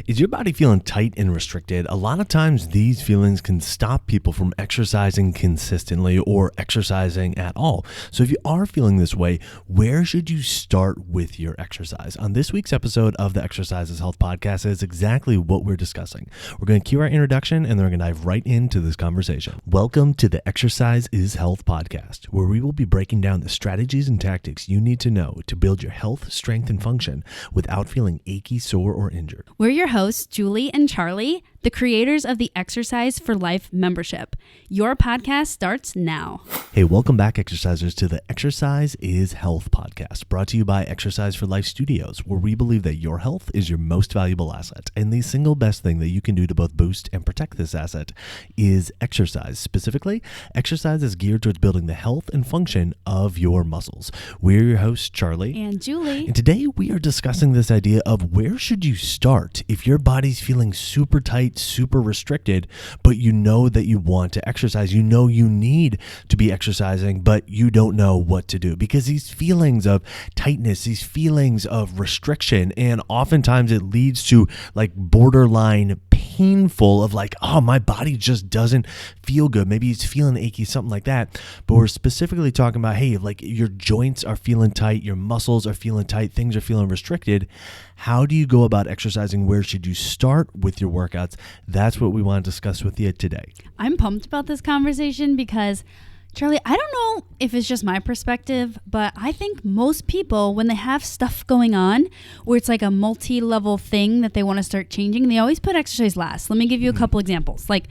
Is your body feeling tight and restricted? A lot of times these feelings can stop people from exercising consistently or exercising at all. So if you are feeling this way, where should you start with your exercise? On this week's episode of the Exercise is Health podcast is exactly what we're discussing. We're going to cue our introduction and then we're going to dive right into this conversation. Welcome to the Exercise is Health podcast, where we will be breaking down the strategies and tactics you need to know to build your health, strength, and function without feeling achy, sore, or injured. We're your hosts, Julie and Charlie, the creators of the Exercise for Life membership. Your podcast starts now. Hey, welcome back, exercisers, to the Exercise is Health podcast, brought to you by Exercise for Life Studios, where we believe that your health is your most valuable asset, and the single best thing that you can do to both boost and protect this asset is exercise. Specifically, exercise is geared towards building the health and function of your muscles. We're your hosts, Charlie and Julie, and today we are discussing this idea of where should you start if your body's feeling super tight, super restricted, but you know that you want to exercise. You know you need to be exercising, but you don't know what to do because these feelings of tightness, these feelings of restriction, and oftentimes it leads to like borderline painful of like, oh, my body just doesn't feel good. Maybe it's feeling achy, something like that. But we're specifically talking about, hey, like your joints are feeling tight, your muscles are feeling tight, things are feeling restricted. How do you go about exercising? Where should you start with your workouts? That's what we want to discuss with you today. I'm pumped about this conversation because, Charlie, I don't know if it's just my perspective, but I think most people, when they have stuff going on where it's like a multi-level thing that they want to start changing, they always put exercise last. Let me give you a couple examples. Like,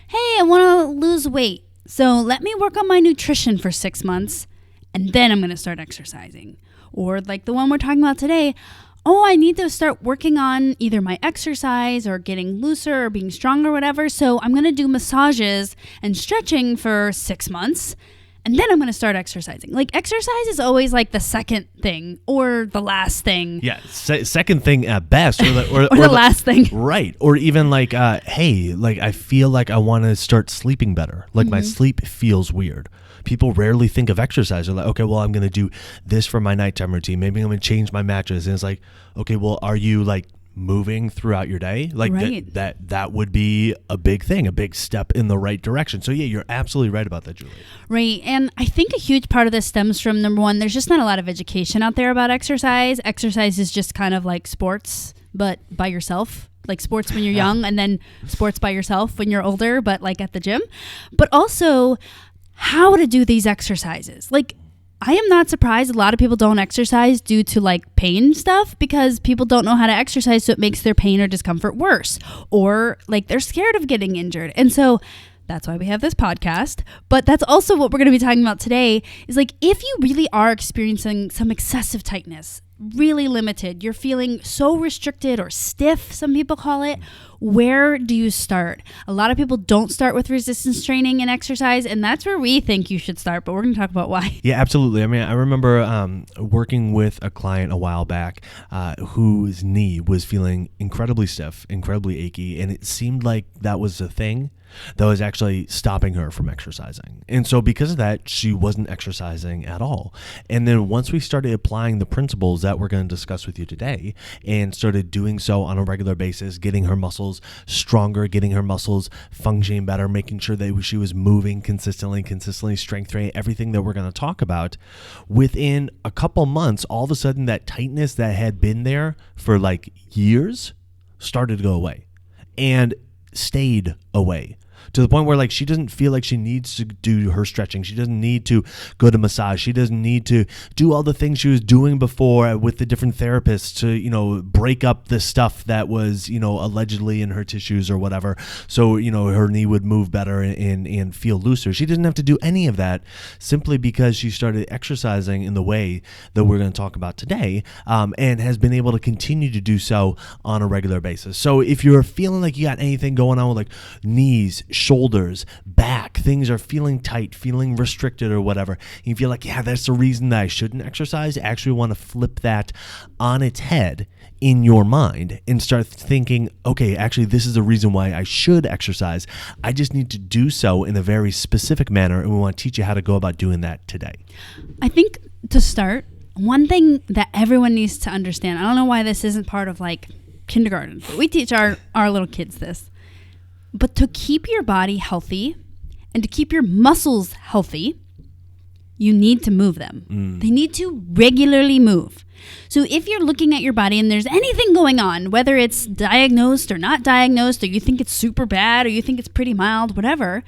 hey, I want to lose weight, so let me work on my nutrition for 6 months, and then I'm going to start exercising. Or like the one we're talking about today, oh, I need to start working on either my exercise or getting looser or being stronger or whatever. So I'm going to do massages and stretching for 6 months, and then I'm going to start exercising. Like exercise is always like the second thing or the last thing. Yeah, second thing at best. Or the last thing. Right. Or even like, hey, like I feel like I want to start sleeping better. Like my sleep feels weird. People rarely think of exercise. They're like, okay, well, I'm going to do this for my nighttime routine. Maybe I'm going to change my mattress. And it's like, okay, well, are you like moving throughout your day? Like right. that would be a big thing, a big step in the right direction. So yeah, you're absolutely right about that, Julie. Right. And I think a huge part of this stems from, number one, there's just not a lot of education out there about exercise. Exercise is just kind of like sports, but by yourself. Like sports when you're young and then sports by yourself when you're older, but like at the gym. But also how to do these exercises. Like, I am not surprised a lot of people don't exercise due to like pain stuff because people don't know how to exercise, so it makes their pain or discomfort worse, or like they're scared of getting injured. And so that's why we have this podcast. But that's also what we're going to be talking about today is like if you really are experiencing some excessive tightness, really limited, you're feeling so restricted or stiff, some people call it, where do you start? A lot of people don't start with resistance training and exercise, and that's where we think you should start, but we're going to talk about why. Yeah, absolutely. I mean, I remember working with a client a while back whose knee was feeling incredibly stiff, incredibly achy, and it seemed like that was a thing that was actually stopping her from exercising. And so because of that, she wasn't exercising at all. And then once we started applying the principles that we're going to discuss with you today and started doing so on a regular basis, getting her muscles stronger, getting her muscles functioning better, making sure that she was moving consistently strength training, everything that we're going to talk about, within a couple months, all of a sudden that tightness that had been there for like years started to go away and stayed away. To the point where like she doesn't feel like she needs to do her stretching. She doesn't need to go to massage. She doesn't need to do all the things she was doing before with the different therapists to, you know, break up the stuff that was, you know, allegedly in her tissues or whatever. So, you know, her knee would move better and feel looser. She didn't have to do any of that simply because she started exercising in the way that we're going to talk about today, and has been able to continue to do so on a regular basis. So if you're feeling like you got anything going on with like knees, shoulders, back, things are feeling tight, feeling restricted or whatever, you feel like, yeah, that's the reason that I shouldn't exercise, actually want to flip that on its head in your mind and start thinking, okay, actually, this is the reason why I should exercise. I just need to do so in a very specific manner, and we want to teach you how to go about doing that today. I think to start, one thing that everyone needs to understand, I don't know why this isn't part of like kindergarten. But we teach our little kids this. But to keep your body healthy and to keep your muscles healthy, you need to move them. They need to regularly move. So if you're looking at your body and there's anything going on, whether it's diagnosed or not diagnosed, or you think it's super bad or you think it's pretty mild, whatever,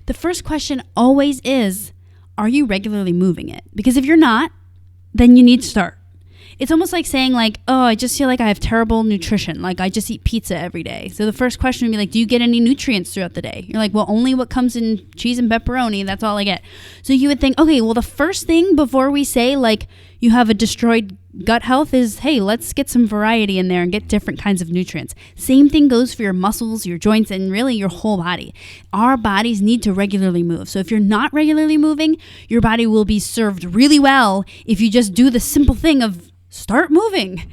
the first question always is, are you regularly moving it? Because if you're not, then you need to start. It's almost like saying like, oh, I just feel like I have terrible nutrition. Like I just eat pizza every day. So the first question would be like, do you get any nutrients throughout the day? You're like, well, only what comes in cheese and pepperoni. That's all I get. So you would think, okay, well, the first thing before we say like you have a destroyed gut health is, hey, let's get some variety in there and get different kinds of nutrients. Same thing goes for your muscles, your joints, and really your whole body. Our bodies need to regularly move. So if you're not regularly moving, your body will be served really well if you just do the simple thing of start moving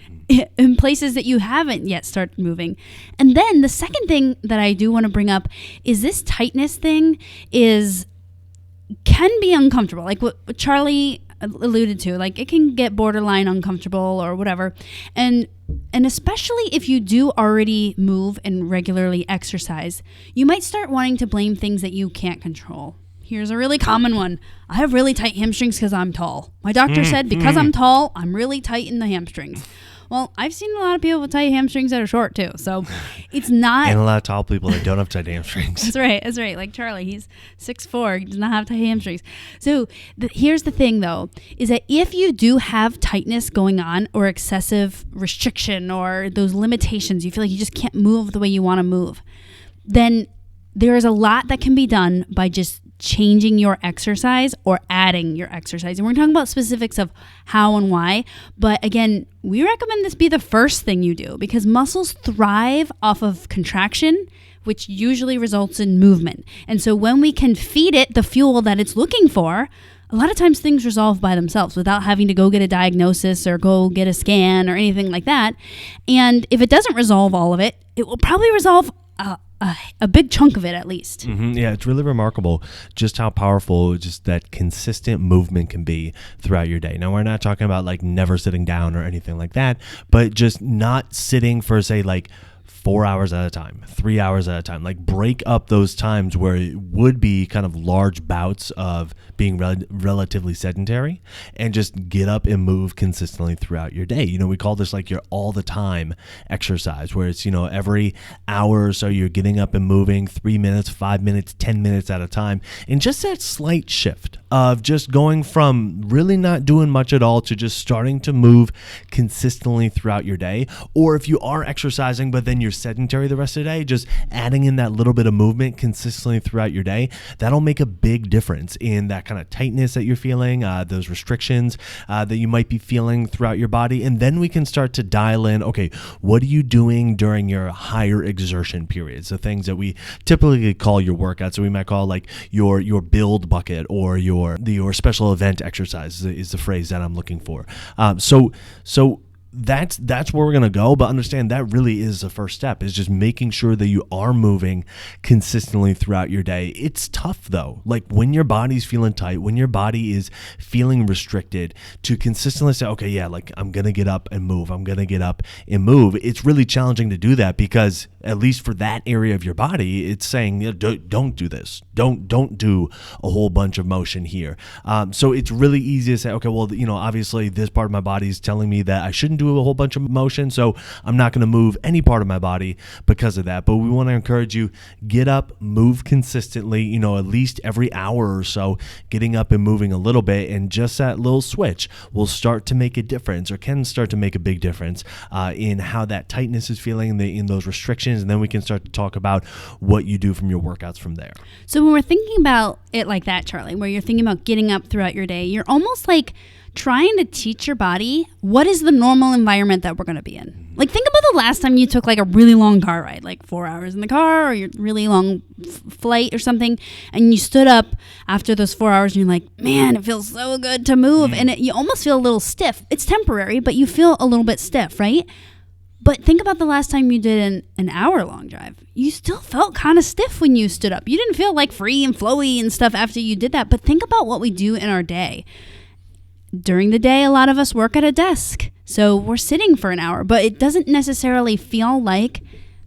in places that you haven't yet started moving. And then the second thing that I do want to bring up is this tightness thing can be uncomfortable. Like what Charlie alluded to, like it can get borderline uncomfortable or whatever. And especially if you do already move and regularly exercise, you might start wanting to blame things that you can't control. Here's a really common one. I have really tight hamstrings because I'm tall. My doctor said because I'm tall, I'm really tight in the hamstrings. Well, I've seen a lot of people with tight hamstrings that are short too. So it's not. And a lot of tall people that don't have tight hamstrings. That's right. That's right. Like Charlie, he's 6'4", he does not have tight hamstrings. So here's the thing though, is that if you do have tightness going on or excessive restriction or those limitations, you feel like you just can't move the way you want to move, then there is a lot that can be done by just changing your exercise or adding your exercise. And we're talking about specifics of how and why. But again, we recommend this be the first thing you do because muscles thrive off of contraction, which usually results in movement. And so when we can feed it the fuel that it's looking for, a lot of times things resolve by themselves without having to go get a diagnosis or go get a scan or anything like that. And if it doesn't resolve all of it, it will probably resolve a big chunk of it at least. Yeah, it's really remarkable just how powerful just that consistent movement can be throughout your day. Now, we're not talking about like never sitting down or anything like that, but just not sitting for, say, like 4 hours at a time, 3 hours at a time. Like break up those times where it would be kind of large bouts of being relatively sedentary and just get up and move consistently throughout your day. You know, we call this like your all the time exercise where it's, you know, every hour or so you're getting up and moving 3 minutes, 5 minutes, 10 minutes at a time. And just that slight shift of just going from really not doing much at all to just starting to move consistently throughout your day. Or if you are exercising, but then you're sedentary the rest of the day, just adding in that little bit of movement consistently throughout your day, that'll make a big difference in that kind of tightness that you're feeling, those restrictions that you might be feeling throughout your body. And then we can start to dial in, okay, what are you doing during your higher exertion periods? So things that we typically call your workouts. So we might call like your build bucket or your special event exercise is the phrase that I'm looking for. So that's where we're going to go, but understand that really is the first step, is just making sure that you are moving consistently throughout your day. It's tough though. Like when your body's feeling tight, when your body is feeling restricted, to consistently say, okay, yeah, like I'm going to get up and move. I'm going to get up and move. It's really challenging to do that because at least for that area of your body, it's saying, you know, don't do this. Don't do a whole bunch of motion here. So it's really easy to say, okay, well, you know, obviously this part of my body is telling me that I shouldn't do a whole bunch of motion, so I'm not going to move any part of my body because of that. But we want to encourage you, get up, move consistently, you know, at least every hour or so, getting up and moving a little bit, and just that little switch will start to make a difference, or can start to make a big difference in how that tightness is feeling in those restrictions. And then we can start to talk about what you do from your workouts from there. So when we're thinking about it like that, Charlie, where you're thinking about getting up throughout your day, you're almost like trying to teach your body what is the normal environment that we're going to be in. Like think about the last time you took like a really long car ride, like 4 hours in the car, or your really long flight or something, and you stood up after those 4 hours and you're like, man, it feels so good to move. And you almost feel a little stiff. It's temporary, but you feel a little bit stiff, right? But think about the last time you did an hour-long drive. You still felt kind of stiff when you stood up. You didn't feel like free and flowy and stuff after you did that. But think about what we do in our day. during the day, a lot of us work at a desk. So we're sitting for an hour, but it doesn't necessarily feel like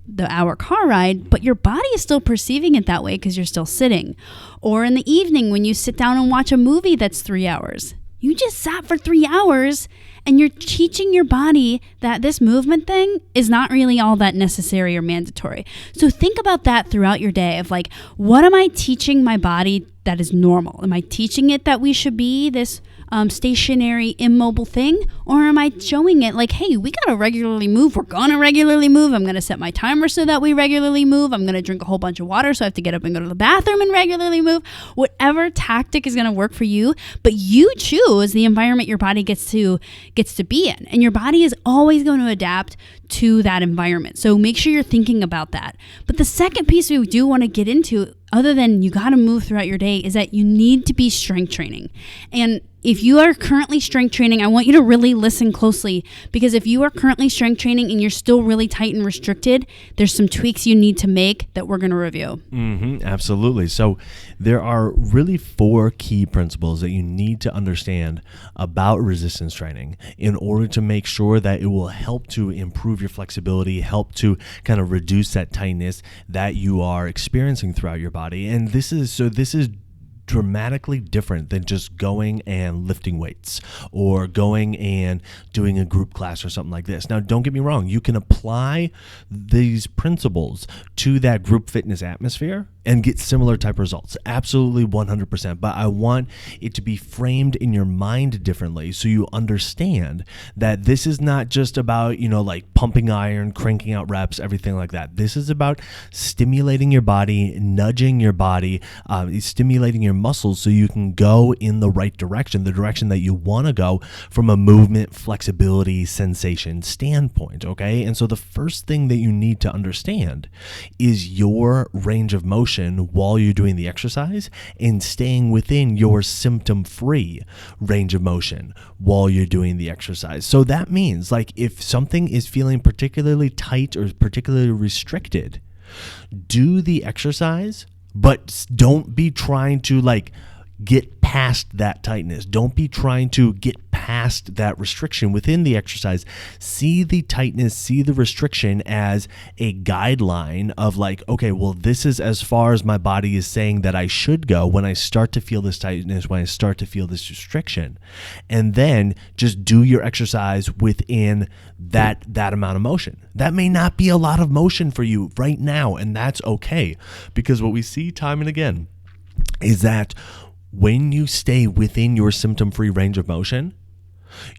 the hour car ride, but your body is still perceiving it that way because you're still sitting. Or in the evening when you sit down and watch a movie that's 3 hours. You just sat for 3 hours and you're teaching your body that this movement thing is not really all that necessary or mandatory. So think about that throughout your day of like, what am I teaching my body that is normal? Am I teaching it that we should be this stationary, immobile thing? Or am I showing it like, hey, we gotta regularly move. We're gonna regularly move. I'm gonna set my timer so that we regularly move. I'm gonna drink a whole bunch of water so I have to get up and go to the bathroom and regularly move. Whatever tactic is gonna work for you, but you choose the environment your body gets to be in. And your body is always going to adapt to that environment. So make sure you're thinking about that. But the second piece we do want to get into, other than you got to move throughout your day, is that you need to be strength training. And if you are currently strength training, I want you to really listen closely, because if you are currently strength training and you're still really tight and restricted, there's some tweaks you need to make that we're going to review. Absolutely. So there are really 4 key principles that you need to understand about resistance training in order to make sure that it will help to improve your flexibility, help to kind of reduce that tightness that you are experiencing throughout your body. And this is dramatically different than just going and lifting weights or going and doing a group class or something like this. Now, don't get me wrong. You can apply these principles to that group fitness atmosphere and get similar type results. Absolutely 100%. But I want it to be framed in your mind differently so you understand that this is not just about, like pumping iron, cranking out reps, everything like that. This is about stimulating your body, nudging your body, stimulating your muscles so you can go in the right direction, the direction that you want to go from a movement, flexibility, sensation standpoint, okay? And so the first thing that you need to understand is your range of motion while you're doing the exercise and staying within your symptom-free range of motion while you're doing the exercise. So that means, like, if something is feeling particularly tight or particularly restricted, do the exercise, but don't be trying to get past that tightness. Don't be trying to get past that restriction within the exercise. See the tightness, see the restriction as a guideline of okay, well, this is as far as my body is saying that I should go when I start to feel this tightness, when I start to feel this restriction. And then just do your exercise within that amount of motion. That may not be a lot of motion for you right now, and that's okay, because what we see time and again is that when you stay within your symptom-free range of motion,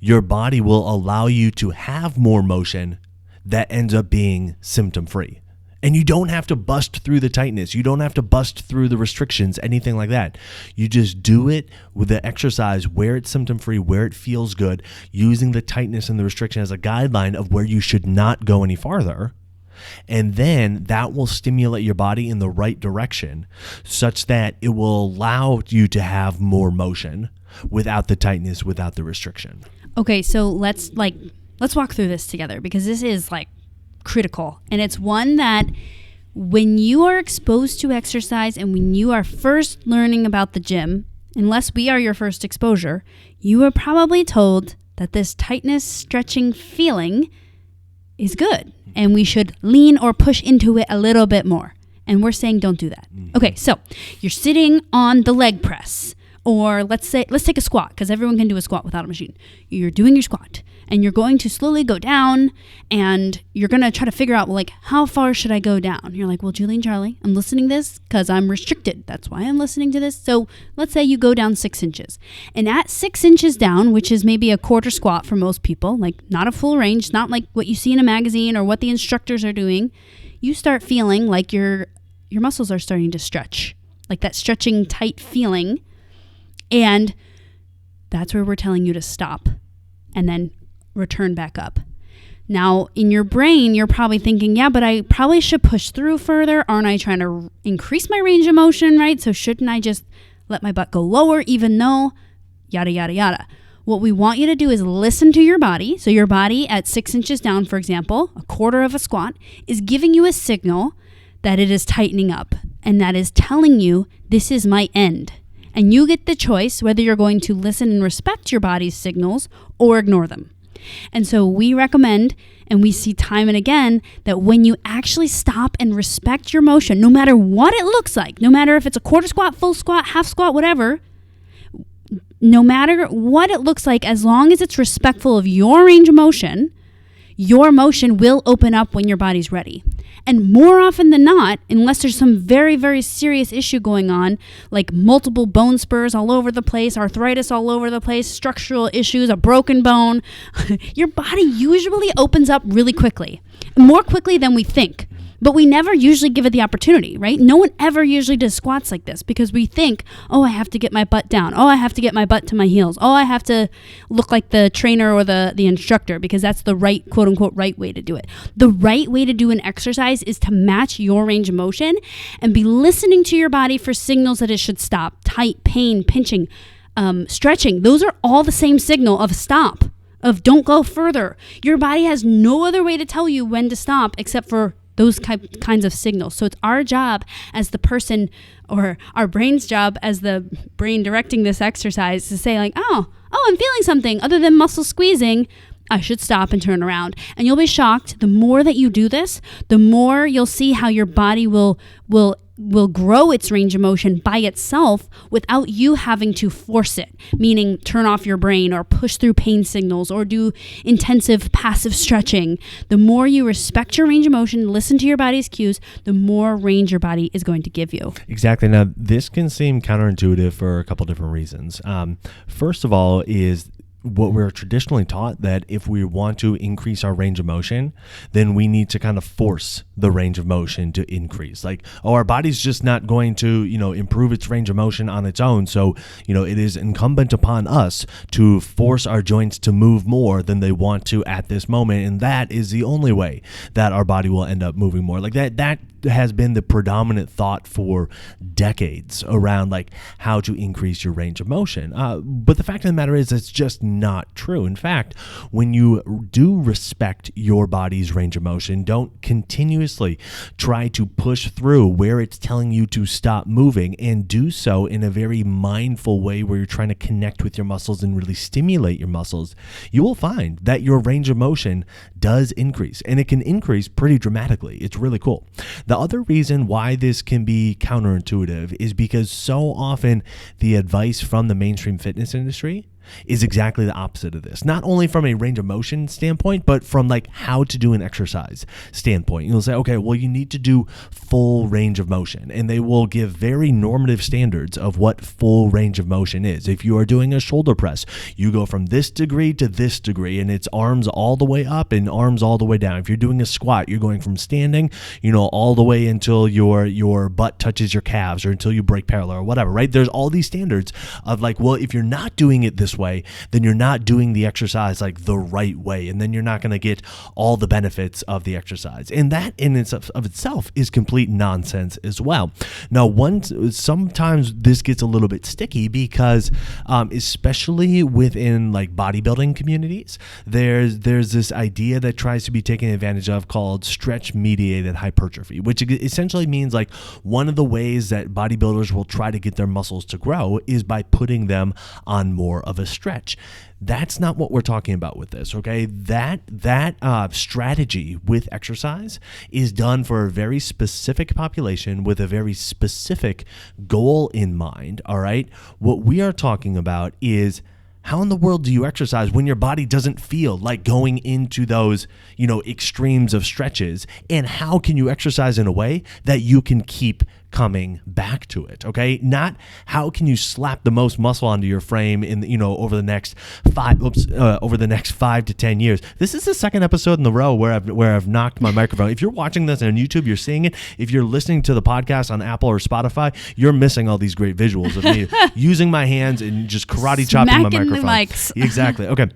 your body will allow you to have more motion that ends up being symptom-free. And you don't have to bust through the tightness. You don't have to bust through the restrictions, anything like that. You just do it with the exercise where it's symptom-free, where it feels good, using the tightness and the restriction as a guideline of where you should not go any farther. And then that will stimulate your body in the right direction such that it will allow you to have more motion without the tightness, without the restriction. Okay, so let's walk through this together, because this is critical. And it's one that when you are exposed to exercise and when you are first learning about the gym, unless we are your first exposure, you were probably told that this tightness, stretching feeling is good. And we should lean or push into it a little bit more. And we're saying don't do that. Okay, so you're sitting on the leg press. Or let's take a squat, because everyone can do a squat without a machine. You're doing your squat, and you're going to slowly go down, and you're going to try to figure out, how far should I go down? You're like, well, Julie and Charlie, I'm listening to this because I'm restricted. That's why I'm listening to this. So let's say you go down 6 inches. And at 6 inches down, which is maybe a quarter squat for most people, not a full range, not like what you see in a magazine or what the instructors are doing, you start feeling like your muscles are starting to stretch, like that stretching tight feeling. And that's where we're telling you to stop and then return back up. Now, in your brain, you're probably thinking, yeah, but I probably should push through further. Aren't I trying to increase my range of motion, right? So shouldn't I just let my butt go lower, even though yada, yada, yada. What we want you to do is listen to your body. So your body at 6 inches down, for example, a quarter of a squat, is giving you a signal that it is tightening up. And that is telling you, this is my end. And you get the choice whether you're going to listen and respect your body's signals or ignore them. And so we recommend, and we see time and again, that when you actually stop and respect your motion, no matter what it looks like, no matter if it's a quarter squat, full squat, half squat, whatever, no matter what it looks like, as long as it's respectful of your range of motion, your motion will open up when your body's ready. And more often than not, unless there's some very, very serious issue going on, like multiple bone spurs all over the place, arthritis all over the place, structural issues, a broken bone, your body usually opens up really quickly, more quickly than we think. But we never usually give it the opportunity, right? No one ever usually does squats like this because we think, oh, I have to get my butt down. Oh, I have to get my butt to my heels. Oh, I have to look like the trainer or the instructor because that's the right, quote unquote, right way to do it. The right way to do an exercise is to match your range of motion and be listening to your body for signals that it should stop. Tight, pain, pinching, stretching. Those are all the same signal of stop, of don't go further. Your body has no other way to tell you when to stop except for those kinds of signals. So it's our job as the person, or our brain's job as the brain directing this exercise, to say like, oh, I'm feeling something other than muscle squeezing. I should stop and turn around. And you'll be shocked. The more that you do this, the more you'll see how your body will grow its range of motion by itself without you having to force it, meaning turn off your brain or push through pain signals or do intensive passive stretching. The more you respect your range of motion, listen to your body's cues, the more range your body is going to give you. Exactly. Now, this can seem counterintuitive for a couple different reasons. First of all is what we're traditionally taught, that if we want to increase our range of motion, then we need to kind of force the range of motion to increase. Like, our body's just not going to, improve its range of motion on its own. So, it is incumbent upon us to force our joints to move more than they want to at this moment. And that is the only way that our body will end up moving more. Like that has been the predominant thought for decades around like how to increase your range of motion. But the fact of the matter is, it's just not true. In fact, when you do respect your body's range of motion, don't continuously try to push through where it's telling you to stop moving, and do so in a very mindful way where you're trying to connect with your muscles and really stimulate your muscles, you will find that your range of motion does increase, and it can increase pretty dramatically. It's really cool. The other reason why this can be counterintuitive is because so often the advice from the mainstream fitness industry is exactly the opposite of this. Not only from a range of motion standpoint, but from like how to do an exercise standpoint. You'll say, okay, well, you need to do full range of motion, and they will give very normative standards of what full range of motion is. If you are doing a shoulder press, you go from this degree to this degree, and it's arms all the way up and arms all the way down. If you're doing a squat, you're going from standing, all the way until your butt touches your calves, or until you break parallel, or whatever, right? There's all these standards of like, well, if you're not doing it this way, then you're not doing the exercise like the right way, and then you're not going to get all the benefits of the exercise. And that in itself is complete nonsense as well. Now, sometimes this gets a little bit sticky because especially within like bodybuilding communities, there's this idea that tries to be taken advantage of called stretch mediated hypertrophy, which essentially means like one of the ways that bodybuilders will try to get their muscles to grow is by putting them on more of a stretch. That's not what we're talking about with this, okay? That strategy with exercise is done for a very specific population with a very specific goal in mind, all right? What we are talking about is, how in the world do you exercise when your body doesn't feel like going into those, extremes of stretches? And how can you exercise in a way that you can keep coming back to it? Okay, not how can you slap the most muscle onto your frame in over the next 5 to 10 years. This is the second episode in a row where I've knocked my microphone. If you're watching this on YouTube, you're seeing it. If you're listening to the podcast on Apple or Spotify, you're missing all these great visuals of me using my hands and just karate chopping my microphone. The mics. Exactly. Okay.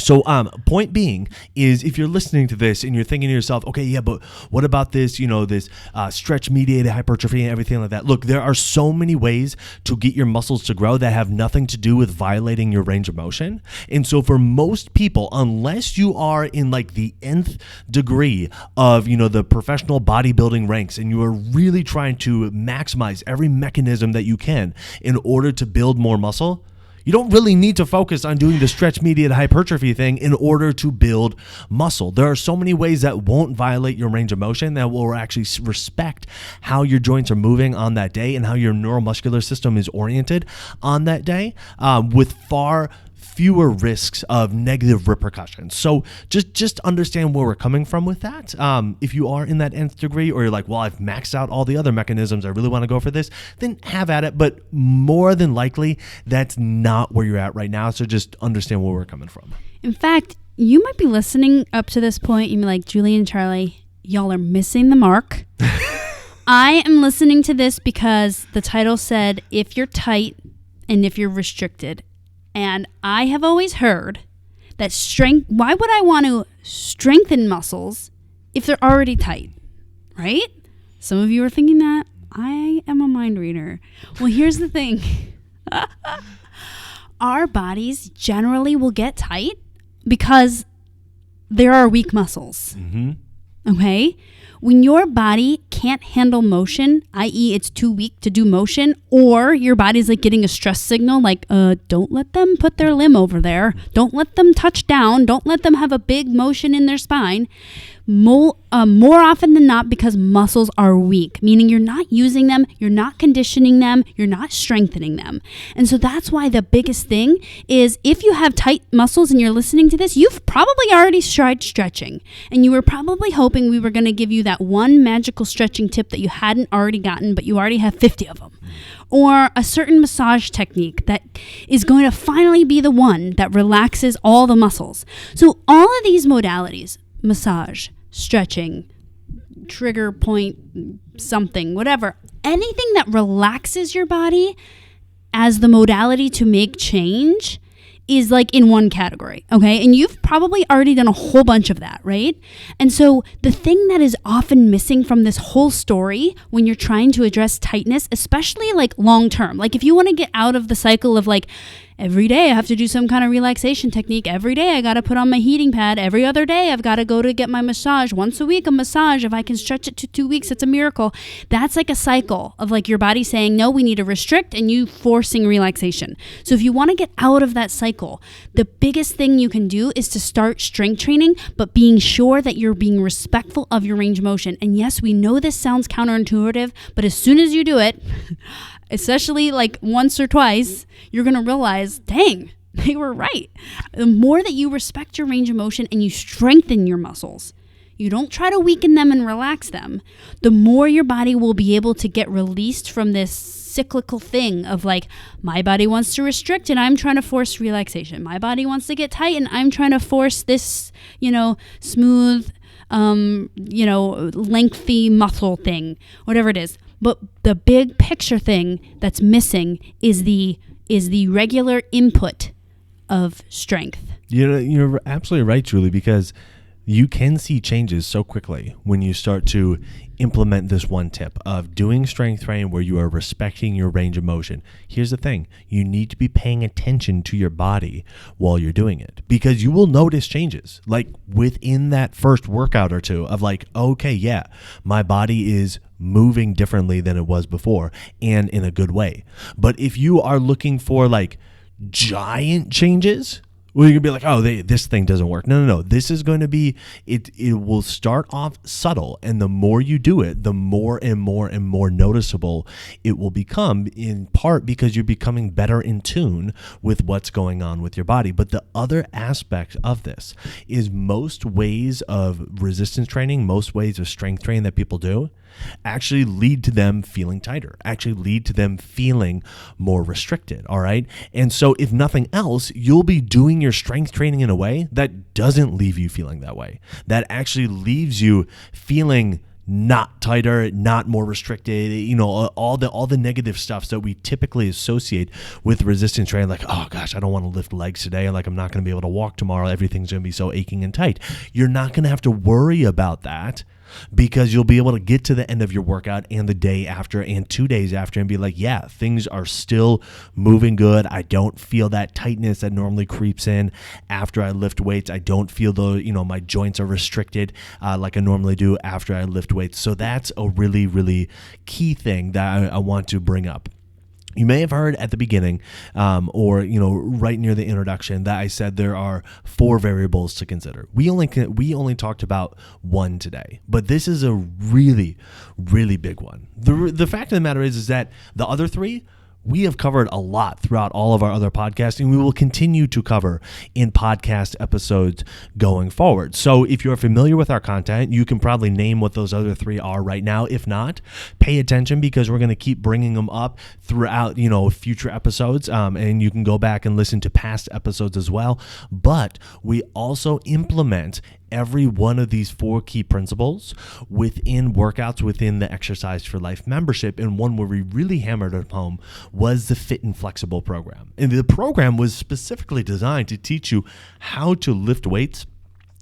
So, point being is, if you're listening to this and you're thinking to yourself, okay, yeah, but what about this, this stretch mediated hypertrophy and everything like that? Look, there are so many ways to get your muscles to grow that have nothing to do with violating your range of motion. And so for most people, unless you are in like the nth degree of, the professional bodybuilding ranks, and you are really trying to maximize every mechanism that you can in order to build more muscle, you don't really need to focus on doing the stretch mediated hypertrophy thing in order to build muscle. There are so many ways that won't violate your range of motion, that will actually respect how your joints are moving on that day and how your neuromuscular system is oriented on that day, with far fewer risks of negative repercussions. So just understand where we're coming from with that. If you are in that nth degree, or you're like, well, I've maxed out all the other mechanisms, I really want to go for this, then have at it. But more than likely, that's not where you're at right now. So just understand where we're coming from. In fact, you might be listening up to this point. You be like, Julie and Charlie, y'all are missing the mark. I am listening to this because the title said, if you're tight and if you're restricted. And I have always heard that why would I want to strengthen muscles if they're already tight, right? Some of you are thinking that. I am a mind reader. Well, here's the thing. Our bodies generally will get tight because there are weak muscles. Mm-hmm. Okay? When your body can't handle motion, i.e. it's too weak to do motion, or your body's like getting a stress signal like, don't let them put their limb over there. Don't let them touch down. Don't let them have a big motion in their spine. More often than not, because muscles are weak, meaning you're not using them, you're not conditioning them, you're not strengthening them. And so that's why the biggest thing is, if you have tight muscles and you're listening to this, you've probably already tried stretching, and you were probably hoping we were going to give you that one magical stretching tip that you hadn't already gotten, but you already have 50 of them. Or a certain massage technique that is going to finally be the one that relaxes all the muscles. So all of these modalities, massage, stretching, trigger point, something, whatever, anything that relaxes your body as the modality to make change is like in one category, okay? And you've probably already done a whole bunch of that, right? And so the thing that is often missing from this whole story when you're trying to address tightness, especially like long term, like if you want to get out of the cycle of like, every day I have to do some kind of relaxation technique. Every day I got to put on my heating pad. Every other day I've got to go to get my massage. Once a week, a massage. If I can stretch it to 2 weeks, it's a miracle. That's like a cycle of like your body saying, no, we need to restrict, and you forcing relaxation. So if you want to get out of that cycle, the biggest thing you can do is to start strength training, but being sure that you're being respectful of your range of motion. And yes, we know this sounds counterintuitive, but as soon as you do it, especially like once or twice, you're going to realize, dang, they were right. The more that you respect your range of motion and you strengthen your muscles, you don't try to weaken them and relax them, the more your body will be able to get released from this cyclical thing of like, my body wants to restrict and I'm trying to force relaxation. My body wants to get tight and I'm trying to force this, smooth, lengthy muscle thing, whatever it is. But the big picture thing that's missing is the regular input of strength. You're absolutely right, Julie, because you can see changes so quickly when you start to implement this one tip of doing strength training where you are respecting your range of motion. Here's the thing. You need to be paying attention to your body while you're doing it, because you will notice changes like within that first workout or two of like, okay, yeah, my body is moving differently than it was before, and in a good way. But if you are looking for like giant changes, well, you're going to be like, oh, this thing doesn't work. No. This is going to be, it will start off subtle. And the more you do it, the more and more and more noticeable it will become, in part because you're becoming better in tune with what's going on with your body. But the other aspect of this is most ways of resistance training, most ways of strength training that people do actually lead to them feeling tighter, actually lead to them feeling more restricted, all right? And so if nothing else, you'll be doing your strength training in a way that doesn't leave you feeling that way, that actually leaves you feeling not tighter, not more restricted, all the negative stuff that we typically associate with resistance training, like, oh gosh, I don't want to lift legs today, like I'm not going to be able to walk tomorrow, everything's going to be so aching and tight. You're not going to have to worry about that, because you'll be able to get to the end of your workout and the day after and 2 days after and be like, yeah, things are still moving good. I don't feel that tightness that normally creeps in after I lift weights. I don't feel my joints are restricted like I normally do after I lift weights. So that's a really, really key thing that I want to bring up. You may have heard at the beginning or right near the introduction that I said there are 4 variables to consider. We only talked about one today, but this is a really, really big one. The fact of the matter is that the other 3, we have covered a lot throughout all of our other podcasts, and we will continue to cover in podcast episodes going forward. So if you're familiar with our content, you can probably name what those other 3 are right now. If not, pay attention, because we're going to keep bringing them up throughout, future episodes, and you can go back and listen to past episodes as well. But we also implement every one of these 4 key principles within workouts within the Exercise for Life membership, and one where we really hammered it home was the Fit and Flexible program. And the program was specifically designed to teach you how to lift weights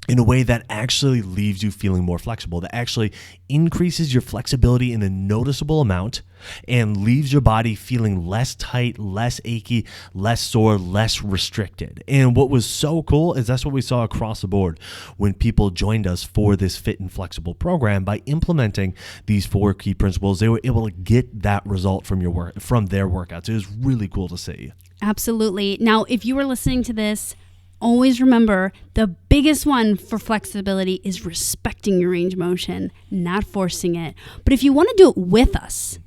in a way that actually leaves you feeling more flexible, that actually increases your flexibility in a noticeable amount and leaves your body feeling less tight, less achy, less sore, less restricted. And what was so cool is that's what we saw across the board when people joined us for this Fit and Flexible program. By implementing these 4 key principles, they were able to get that result from their workouts. It was really cool to see. Absolutely. Now, if you were listening to this, always remember, the biggest one for flexibility is respecting your range of motion, not forcing it. But if you want to do it with us,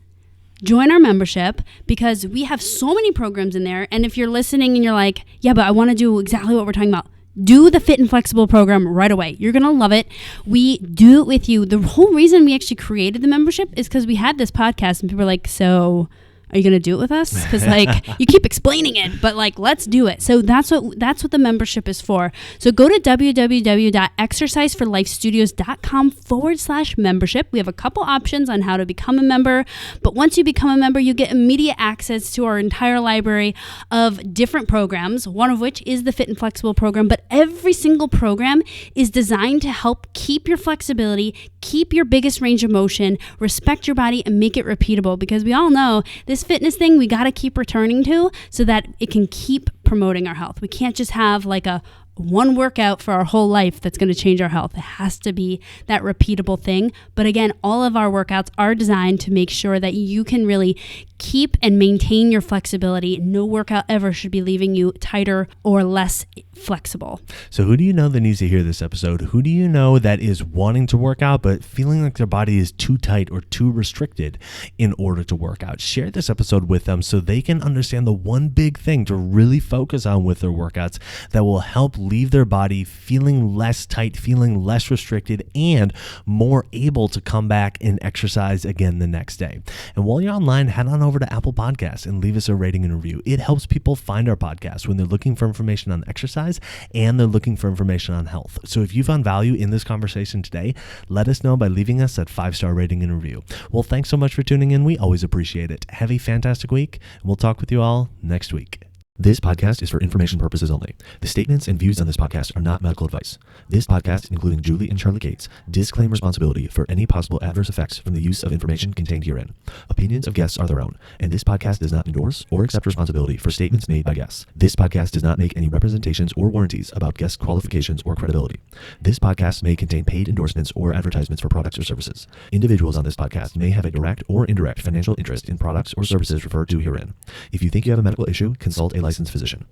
join our membership, because we have so many programs in there. And if you're listening and you're like, yeah, but I want to do exactly what we're talking about, do the Fit and Flexible program right away. You're going to love it. We do it with you. The whole reason we actually created the membership is because we had this podcast and people were like, so are you going to do it with us? Because you keep explaining it, but let's do it. So that's what the membership is for. So go to www.exerciseforlifestudios.com/membership. We have a couple options on how to become a member, but once you become a member, you get immediate access to our entire library of different programs, one of which is the Fit and Flexible program. But every single program is designed to help keep your flexibility, keep your biggest range of motion, respect your body, and make it repeatable, because we all know this fitness thing we got to keep returning to so that it can keep promoting our health. We can't just have a one workout for our whole life that's going to change our health. It has to be that repeatable thing. But again, all of our workouts are designed to make sure that you can really keep and maintain your flexibility. No workout ever should be leaving you tighter or less flexible. So who do you know that needs to hear this episode? Who do you know that is wanting to work out but feeling like their body is too tight or too restricted in order to work out? Share this episode with them so they can understand the one big thing to really focus on with their workouts that will help leave their body feeling less tight, feeling less restricted, and more able to come back and exercise again the next day. And while you're online, head on over to Apple Podcasts and leave us a rating and review. It helps people find our podcast when they're looking for information on exercise and they're looking for information on health. So if you found value in this conversation today, let us know by leaving us that 5-star rating and review. Well, thanks so much for tuning in. We always appreciate it. Have a fantastic week, and we'll talk with you all next week. This podcast is for information purposes only. The statements and views on this podcast are not medical advice. This podcast, including Julie and Charlie Cates, disclaim responsibility for any possible adverse effects from the use of information contained herein. Opinions of guests are their own, and this podcast does not endorse or accept responsibility for statements made by guests. This podcast does not make any representations or warranties about guest qualifications or credibility. This podcast may contain paid endorsements or advertisements for products or services. Individuals on this podcast may have a direct or indirect financial interest in products or services referred to herein. If you think you have a medical issue, consult a licensed physician.